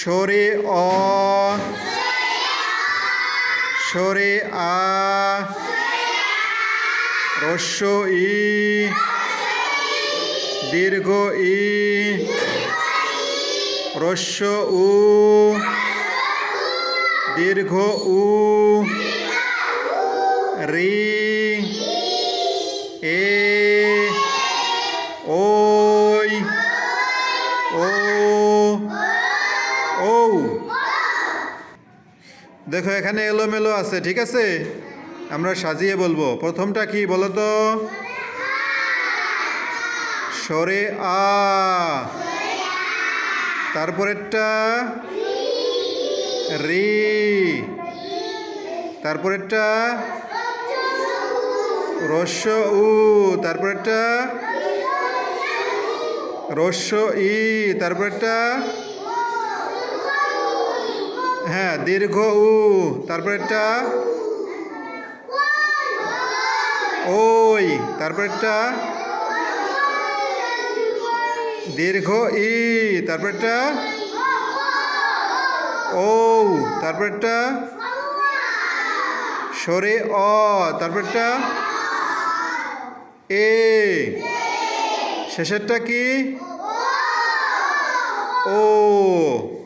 সরে অ সরে আ হ্রস্ব ই দীর্ঘ ই হ্রস্ব উ দীর্ঘ উ রি এ ওই ও ঔ। দেখো এখানে এলোমেলো আছে, ঠিক আছে, আমরা সাজিয়ে বলবো। প্রথমটা কি বলো তো? সরে আ। তারপরেরটা রি। তারপরেরটা হ্রস্ব উ। তারপরেরটা হ্রস্ব ই। তারপরেরটা হ্যাঁ দীর্ঘ উ। তারপরেরটা ওই। তারপরেরটা দীর্ঘ ই। তারপরেরটা ঔ। তারপরেরটা সরে অ। তারপরেরটা এ। শেষেরটা কি? ও।